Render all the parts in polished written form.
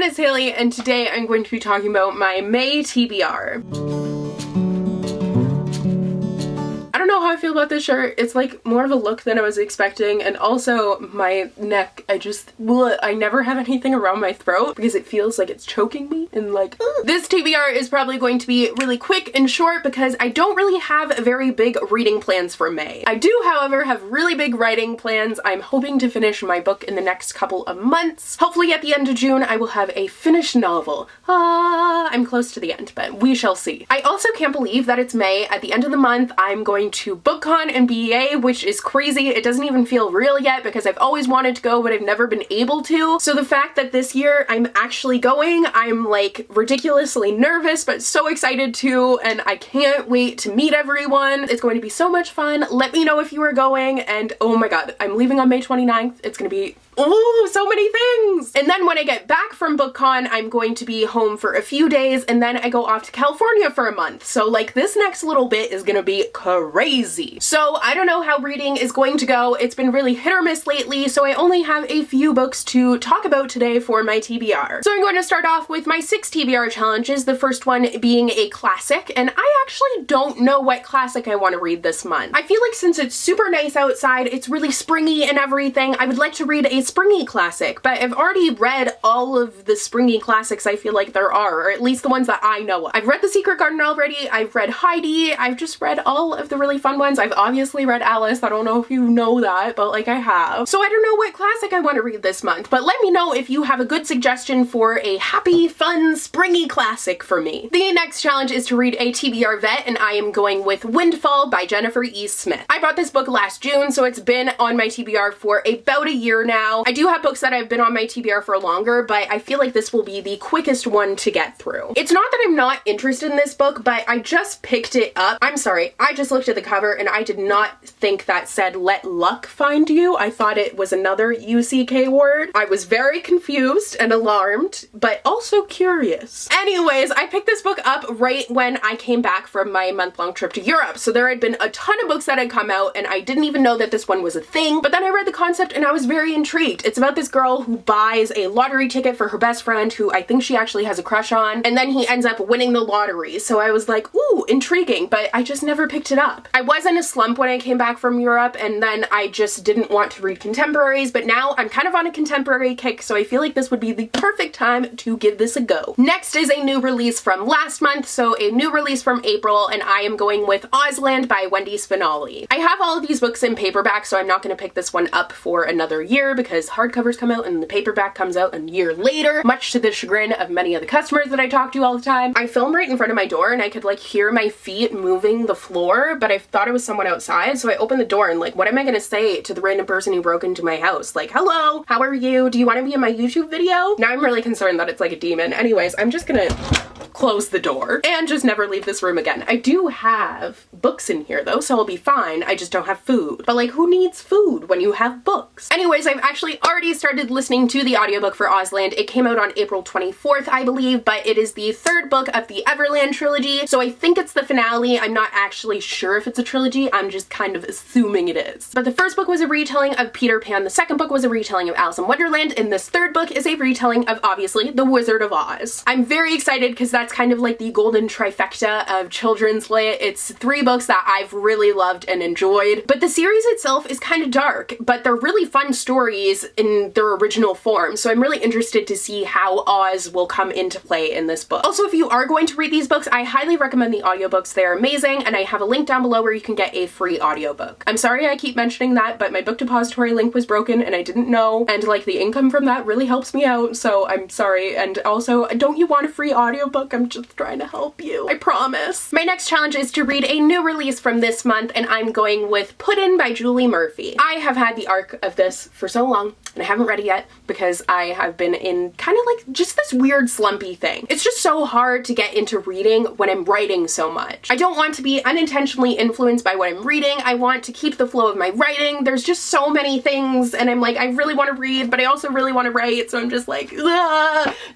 is Hailey, and today I'm going to be talking about my May TBR. I don't know how I feel about this shirt. It's like more of a look than I was expecting, and also my neck, I never have anything around my throat because it feels like it's choking me and like, ugh. This TBR is probably going to be really quick and short because I don't really have very big reading plans for May. I do, however, have really big writing plans. I'm hoping to finish my book in the next couple of months. Hopefully at the end of June I will have a finished novel. I'm close to the end, but we shall see. I also can't believe that it's May. At the end of the month I'm going to BookCon and BEA, which is crazy. It doesn't even feel real yet because I've always wanted to go but I've never been able to. So the fact that this year I'm actually going, I'm like ridiculously nervous but so excited to, and I can't wait to meet everyone. It's going to be so much fun. Let me know if you are going, and oh my god, I'm leaving on May 29th. It's gonna be so many things! And then when I get back from BookCon, I'm going to be home for a few days, and then I go off to California for a month. So like this next little bit is gonna be crazy. So I don't know how reading is going to go. It's been really hit or miss lately, so I only have a few books to talk about today for my TBR. So I'm going to start off with my 6 TBR challenges, the first one being a classic, and I actually don't know what classic I want to read this month. I feel like since it's super nice outside, it's really springy and everything, I would like to read a springy classic, but I've already read all of the springy classics I feel like there are, or at least the ones that I know of. I've read The Secret Garden already, I've read Heidi, I've just read all of the really fun ones. I've obviously read Alice, I don't know if you know that, but like I have. So I don't know what classic I want to read this month, but let me know if you have a good suggestion for a happy, fun, springy classic for me. The next challenge is to read a TBR vet, and I am going with Windfall by Jennifer E. Smith. I bought this book last June, so it's been on my TBR for about a year now. I do have books that have been on my TBR for longer, but I feel like this will be the quickest one to get through. It's not that I'm not interested in this book, but I just picked it up. I'm sorry, I just looked at the cover and I did not think that said "let luck find you." I thought it was another UCK word. I was very confused and alarmed, but also curious. Anyways, I picked this book up right when I came back from my month-long trip to Europe, so there had been a ton of books that had come out and I didn't even know that this one was a thing, but then I read the concept and I was very intrigued. It's about this girl who buys a lottery ticket for her best friend, who I think she actually has a crush on, and then he ends up winning the lottery. So I was like, ooh, intriguing, but I just never picked it up. I was in a slump when I came back from Europe, and then I just didn't want to read contemporaries, but now I'm kind of on a contemporary kick, so I feel like this would be the perfect time to give this a go. Next is a new release from last month, so a new release from April, and I am going with Ozland by Wendy Spinale. I have all of these books in paperback, so I'm not going to pick this one up for another year because hardcovers come out and the paperback comes out a year later, much to the chagrin of many of the customers that I talk to all the time. I film right in front of my door and I could like hear my feet moving the floor, but I thought it was someone outside, so I opened the door and like, what am I gonna say to the random person who broke into my house? Like, hello, how are you? Do you want to be in my YouTube video? Now I'm really concerned that it's like a demon. Anyways, I'm just gonna close the door and just never leave this room again. I do have books in here though, so I'll be fine. I just don't have food. But like, who needs food when you have books? Anyways, I've actually already started listening to the audiobook for Ozland. It came out on April 24th, I believe, but it is the third book of the Everland trilogy, so I think it's the finale. I'm not actually sure if it's a trilogy, I'm just kind of assuming it is. But the first book was a retelling of Peter Pan, the second book was a retelling of Alice in Wonderland, and this third book is a retelling of, obviously, The Wizard of Oz. I'm very excited because that's kind of like the golden trifecta of children's lit. It's 3 books that I've really loved and enjoyed, but the series itself is kind of dark, but they're really fun stories in their original form, so I'm really interested to see how Oz will come into play in this book. Also, if you are going to read these books, I highly recommend the audiobooks. They're amazing, and I have a link down below where you can get a free audiobook. I'm sorry I keep mentioning that, but my book depository link was broken and I didn't know, and like the income from that really helps me out, so I'm sorry. And also, don't you want a free audiobook? I'm just trying to help you, I promise. My next challenge is to read a new release from this month, and I'm going with Puddin by Julie Murphy. I have had the arc of this for so long, and I haven't read it yet because I have been in kind of like just this weird slumpy thing. It's just so hard to get into reading when I'm writing so much. I don't want to be unintentionally influenced by what I'm reading. I want to keep the flow of my writing. There's just so many things, and I'm like, I really want to read, but I also really want to write, so I'm just like,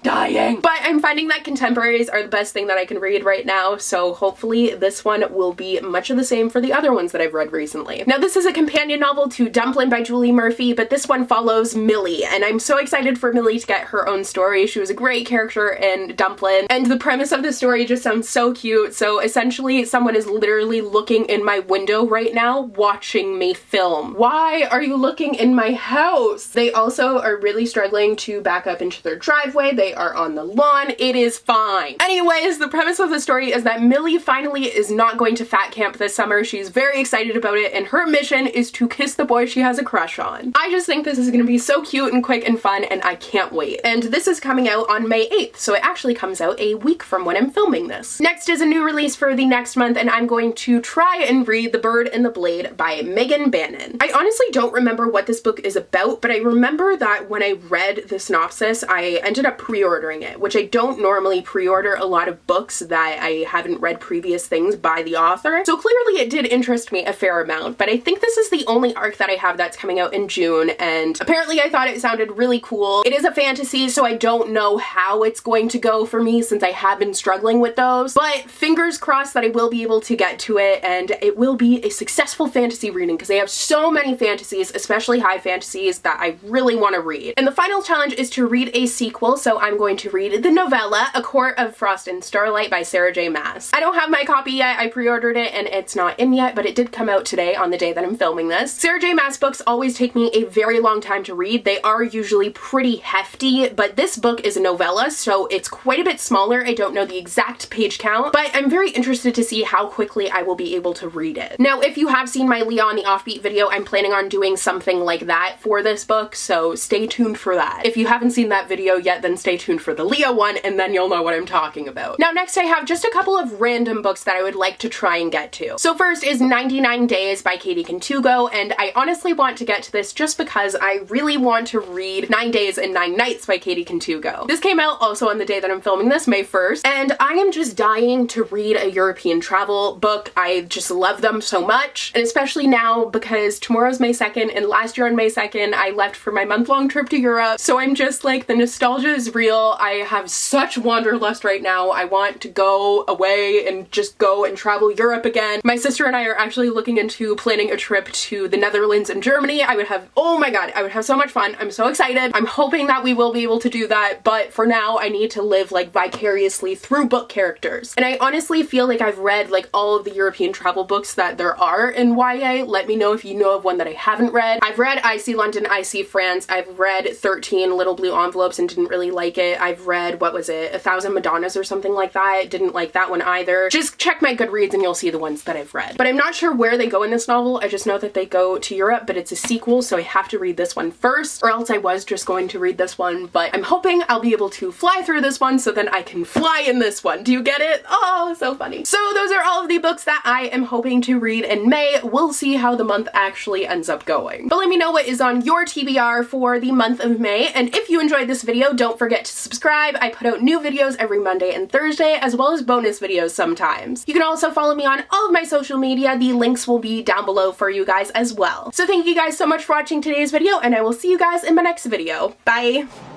dying. But I'm finding that contemporaries are the best thing that I can read right now, so hopefully this one will be much of the same for the other ones that I've read recently. Now, this is a companion novel to Dumplin' by Julie Murphy, but this one follows loves Millie, and I'm so excited for Millie to get her own story. She was a great character in Dumplin', and the premise of the story just sounds so cute. So essentially, someone is literally looking in my window right now, watching me film. Why are you looking in my house? They also are really struggling to back up into their driveway. They are on the lawn. It is fine. Anyways, the premise of the story is that Millie finally is not going to fat camp this summer. She's very excited about it, and her mission is to kiss the boy she has a crush on. I just think this is gonna be so cute and quick and fun, and I can't wait. And this is coming out on May 8th, so it actually comes out a week from when I'm filming this. Next is a new release for the next month, and I'm going to try and read The Bird and the Blade by Megan Bannen. I honestly don't remember what this book is about, but I remember that when I read the synopsis, I ended up pre-ordering it, which I don't normally pre-order a lot of books that I haven't read previous things by the author. So clearly it did interest me a fair amount, but I think this is the only arc that I have that's coming out in June, and apparently I thought it sounded really cool. It is a fantasy, so I don't know how it's going to go for me since I have been struggling with those, but fingers crossed that I will be able to get to it and it will be a successful fantasy reading, because they have so many fantasies, especially high fantasies, that I really want to read. And the final challenge is to read a sequel, so I'm going to read the novella A Court of Frost and Starlight by Sarah J. Maas. I don't have my copy yet. I pre-ordered it and it's not in yet, but it did come out today on the day that I'm filming this. Sarah J. Maas books always take me a very long time to read. They are usually pretty hefty, but this book is a novella, so it's quite a bit smaller. I don't know the exact page count, but I'm very interested to see how quickly I will be able to read it. Now, if you have seen my Leah on the Offbeat video, I'm planning on doing something like that for this book, so stay tuned for that. If you haven't seen that video yet, then stay tuned for the Leah one, and then you'll know what I'm talking about. Now, next I have just a couple of random books that I would like to try and get to. So first is 99 Days by Katie Cotugno, and I honestly want to get to this just because I really want to read 9 Days and 9 Nights by Katie Cotugno. This came out also on the day that I'm filming this, May 1st, and I am just dying to read a European travel book. I just love them so much, and especially now because tomorrow's May 2nd and last year on May 2nd I left for my month-long trip to Europe, so I'm just like, the nostalgia is real. I have such wanderlust right now. I want to go away and just go and travel Europe again. My sister and I are actually looking into planning a trip to the Netherlands and Germany. I would have, oh my god, I would have so much fun. I'm so excited. I'm hoping that we will be able to do that, but for now I need to live like vicariously through book characters. And I honestly feel like I've read like all of the European travel books that there are in YA. Let me know if you know of one that I haven't read. I've read I See London, I See France. I've read 13 Little Blue Envelopes and didn't really like it. I've read, what was it, 1,000 Madonnas or something like that. Didn't like that one either. Just check my Goodreads and you'll see the ones that I've read. But I'm not sure where they go in this novel. I just know that they go to Europe, but it's a sequel, so I have to read this one first, or else I was just going to read this one, but I'm hoping I'll be able to fly through this one so then I can fly in this one. Do you get it? Oh, so funny. So those are all of the books that I am hoping to read in May. We'll see how the month actually ends up going. But let me know what is on your TBR for the month of May, and if you enjoyed this video, don't forget to subscribe. I put out new videos every Monday and Thursday, as well as bonus videos sometimes. You can also follow me on all of my social media. The links will be down below for you guys as well. So thank you guys so much for watching today's video, and I will see you guys in my next video. Bye!